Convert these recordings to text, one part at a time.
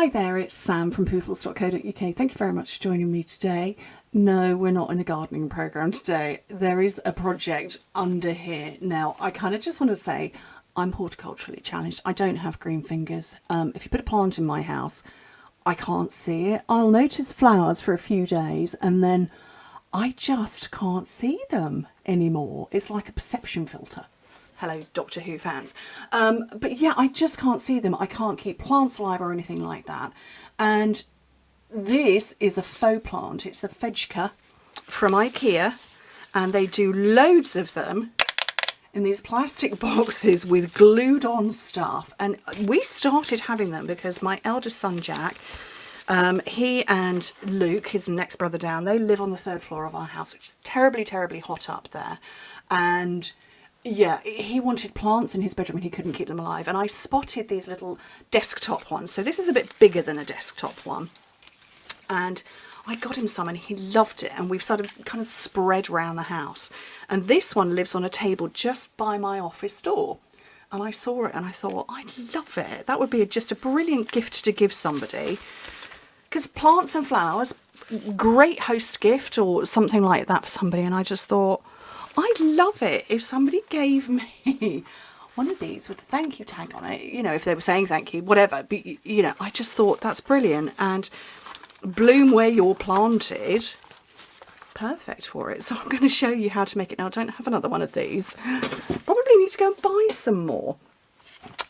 Hi there, it's Sam from Pootles.co.uk. Thank you very much for joining me today. No, we're not in a gardening programme today. There is a project under here. Now, I kind of just want to say I'm horticulturally challenged. I don't have green fingers. If you put a plant in my house, I can't see it. I'll notice flowers for a few days and then I just can't see them anymore. It's like a perception filter. Hello, Doctor Who fans. But yeah, I just can't see them. I can't keep plants alive or anything like that. And this is a faux plant. It's a Fejka from Ikea. And they do loads of them in these plastic boxes with glued on stuff. And we started having them because my eldest son, Jack, he and Luke, his next brother down, they live on the 3rd floor of our house, which is terribly, terribly hot up there. And yeah, he wanted plants in his bedroom and he couldn't keep them alive. And I spotted these little desktop ones. So this is a bit bigger than a desktop one. And I got him some and he loved it. And we've sort of kind of spread around the house. And this one lives on a table just by my office door. And I saw it and I thought, I'd love it. That would be just a brilliant gift to give somebody. Because plants and flowers, great host gift or something like that for somebody. And I just thought, I'd love it if somebody gave me one of these with a thank you tag on it, you know, if they were saying thank you, whatever. But, you know, I just thought that's brilliant. And bloom where you're planted, perfect for it. So I'm going to show you how to make it. Now, I don't have another one of these. Probably need to go and buy some more.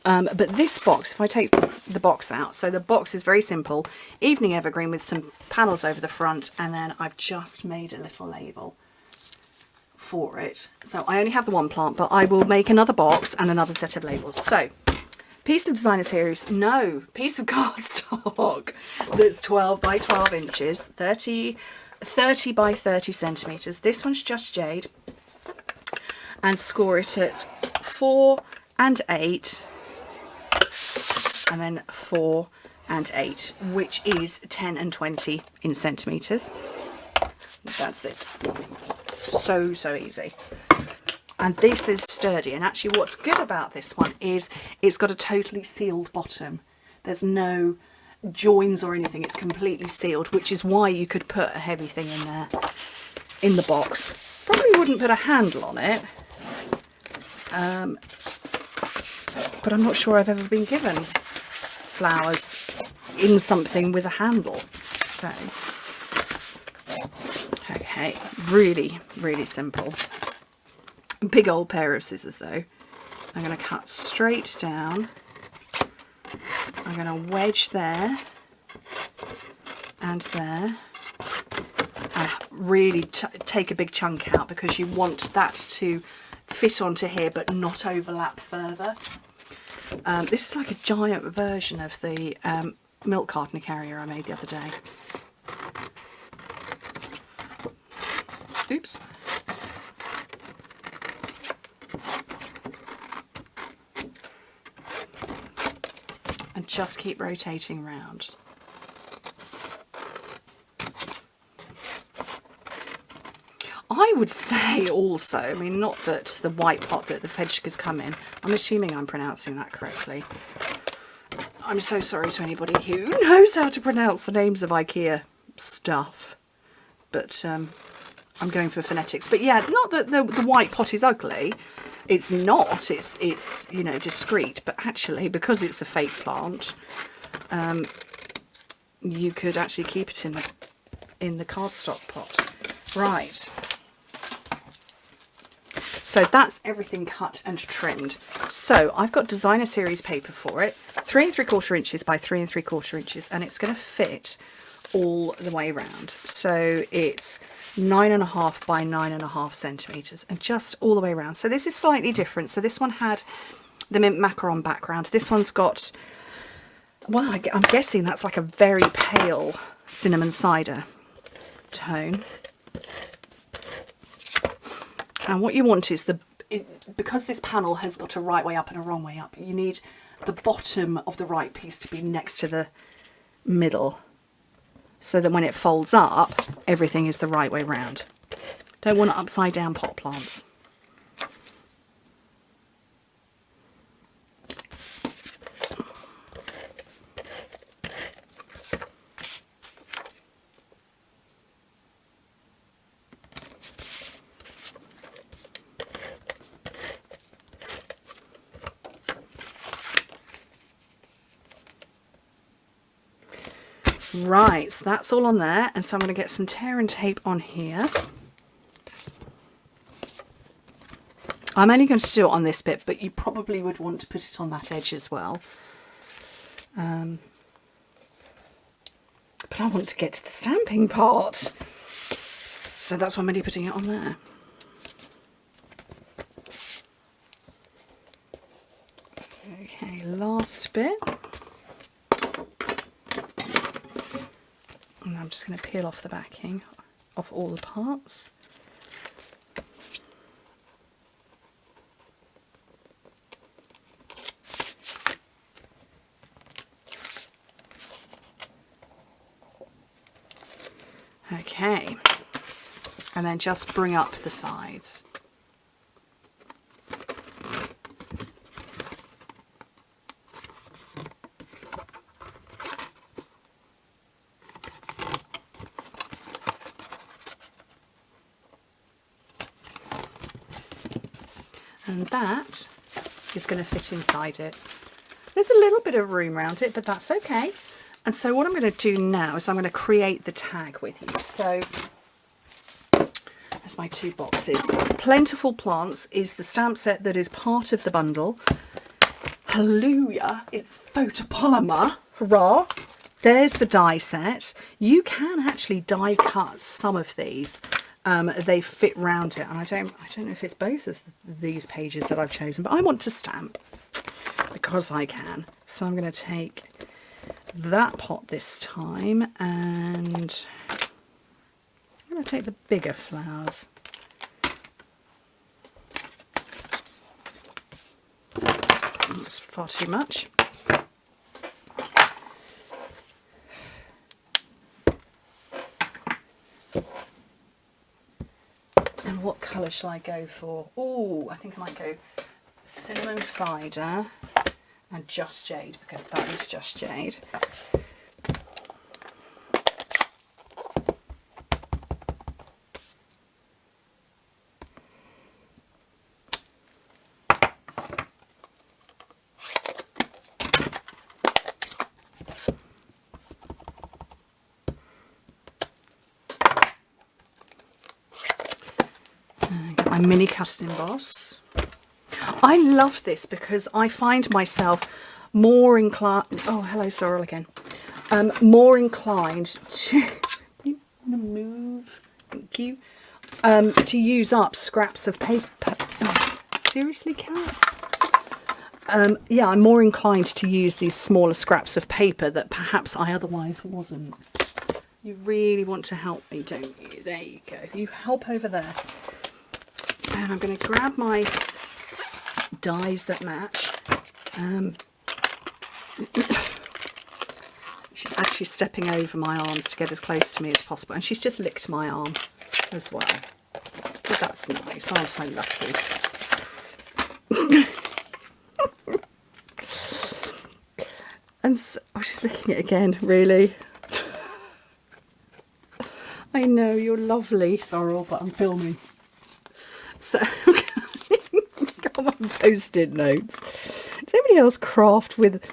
But this box, if I take the box out, so the box is very simple. Evening evergreen with some panels over the front. And then I've just made a little label for it. So I only have the one plant, but I will make another box and another set of labels. So piece of designer series, no, piece of cardstock that's 12 by 12 inches, 30 by 30 centimeters. This one's just jade, and score it at 4 and 8, and then 4 and 8, which is 10 and 20 in centimeters. That's it. So easy. And this is sturdy. And actually what's good about this one is it's got a totally sealed bottom. There's no joins or anything. It's completely sealed, which is why you could put a heavy thing in there in the box. Probably wouldn't put a handle on it. But I'm not sure I've ever been given flowers in something with a handle. So okay, really, really simple. Big old pair of scissors though. I'm going to cut straight down. I'm going to wedge there and there. And really take a big chunk out because you want that to fit onto here but not overlap further. This is like a giant version of the milk carton carrier I made the other day. Oops. And just keep rotating around. I would say also, I mean, not that the white pot that the Fejka's come in, I'm assuming I'm pronouncing that correctly. I'm so sorry to anybody who knows how to pronounce the names of IKEA stuff. But I'm going for phonetics. But yeah, not that the white pot is ugly. It's not. It's you know, discreet. But actually, because it's a fake plant, you could actually keep it in the cardstock pot. Right. So that's everything cut and trimmed. So I've got designer series paper for it, 3 3/4 inches by 3 3/4 inches, and it's going to fit all the way around. So it's 9.5 by 9.5 centimeters, and just all the way around. So this is slightly different. So this one had the mint macaron background. This one's got, well, I'm guessing that's like a very pale cinnamon cider tone. And what you want is because this panel has got a right way up and a wrong way up, you need the bottom of the right piece to be next to the middle, so that when it folds up, everything is the right way round. Don't want upside down pot plants. Right, so that's all on there, and so I'm going to get some tear and tape on here. I'm only going to do it on this bit, but you probably would want to put it on that edge as well. But I want to get to the stamping part, so that's why I'm only putting it on there. Okay, last bit. And I'm just going to peel off the backing off all the parts. Okay, and then just bring up the sides. And that is going to fit inside it. There's a little bit of room around it, but that's okay. And so what I'm going to do now is I'm going to create the tag with you. So there's my 2 boxes. Plentiful Plants is the stamp set that is part of the bundle. Hallelujah, it's photopolymer. Hurrah. There's the die set. You can actually die cut some of these. They fit round it, and I don't know if it's both of these pages that I've chosen, but I want to stamp because I can. So I'm going to take that pot this time, and I'm going to take the bigger flowers. That's far too much. And what colour shall I go for? Oh, I think I might go Cinnamon Cider and Just Jade, because that is Just Jade. My mini custom emboss. I love this because I find myself more inclined. Oh, hello, Sorrel again. More inclined to. You want to move? Thank you. To use up scraps of paper. Oh, seriously, cat? Yeah, I'm more inclined to use these smaller scraps of paper that perhaps I otherwise wasn't. You really want to help me, don't you? There you go. You help over there. And I'm going to grab my dies that match. She's actually stepping over my arms to get as close to me as possible. And she's just licked my arm as well. But that's nice, aren't I lucky? And so, oh, she's licking it again, really. I know, you're lovely, Sorrel, but I'm filming. So, I'm on Post-it notes. Does anybody else craft with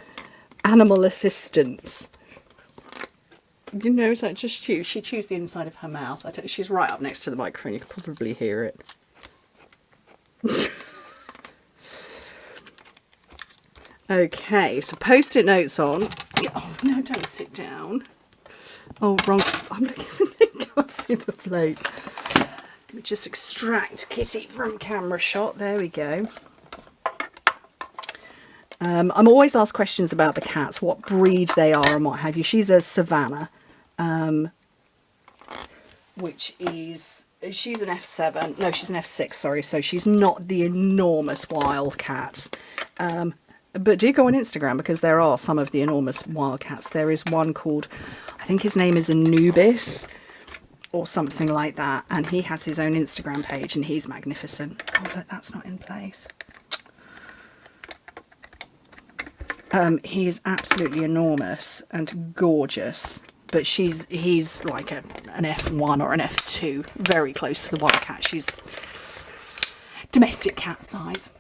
animal assistance? You know, is that just you? She chews the inside of her mouth. She's right up next to the microphone. You can probably hear it. Okay, so Post-it notes on. Oh, no, don't sit down. Oh, wrong. I'm looking for I can't see the float. Let me just extract Kitty from camera shot. There we go. I'm always asked questions about the cats, what breed they are and what have you. She's a Savannah, which is, she's an F7. No, she's an F6, sorry. So she's not the enormous wild cat. But do go on Instagram because there are some of the enormous wild cats. There is one called, I think his name is Anubis, or something like that, and he has his own Instagram page and he's magnificent. Oh, but that's not in place. He is absolutely enormous and gorgeous, but he's like an F1 or an F2, very close to the wild cat. She's domestic cat size.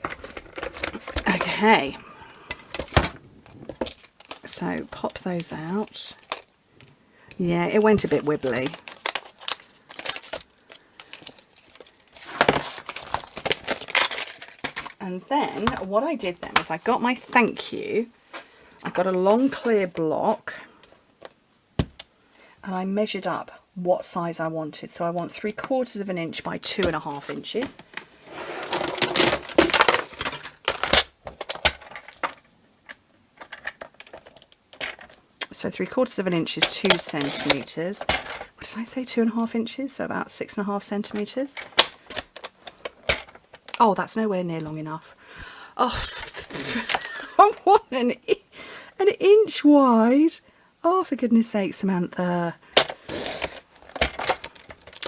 Okay, so pop those out. Yeah, it went a bit wibbly. And then what I did then was I got my thank you. I got a long clear block and I measured up what size I wanted. So I want 3/4 of an inch by 2.5 inches. So 3/4 of an inch is 2 centimetres. What did I say, 2.5 inches? So about 6.5 centimetres. Oh, that's nowhere near long enough. Oh, I want an inch wide. Oh, for goodness sake, Samantha.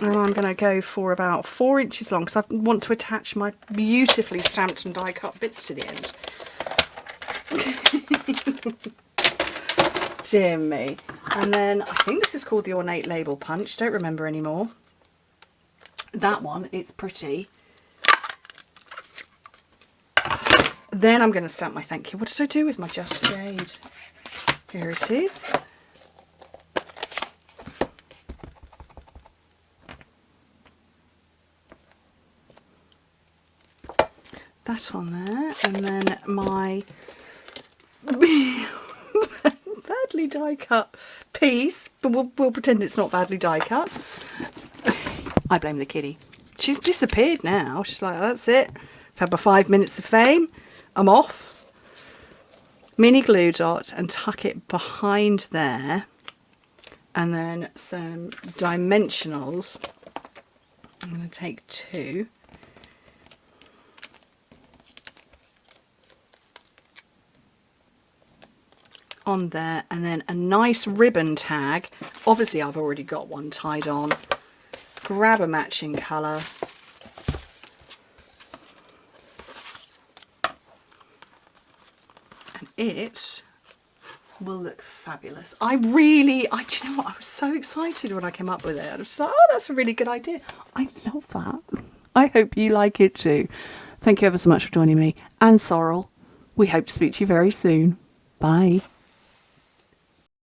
And I'm going to go for about 4 inches long because I want to attach my beautifully stamped and die cut bits to the end. Dear me. And then I think this is called the Ornate Label Punch. Don't remember anymore. That one, it's pretty. Then I'm going to stamp my thank you. What did I do with my Just Jade? Here it is. That on there. And then my badly die cut piece. But we'll pretend it's not badly die cut. I blame the kitty. She's disappeared now. She's like, that's it. I've had my 5 minutes of fame. I'm off. Mini glue dot and tuck it behind there. And then some dimensionals. I'm going to take 2. On there, and then a nice ribbon tag. Obviously I've already got one tied on. Grab a matching colour. And it will look fabulous. Do you know what, I was so excited when I came up with it. I was like, oh, that's a really good idea. I love that. I hope you like it too. Thank you ever so much for joining me and Sorrel. We hope to speak to you very soon. Bye.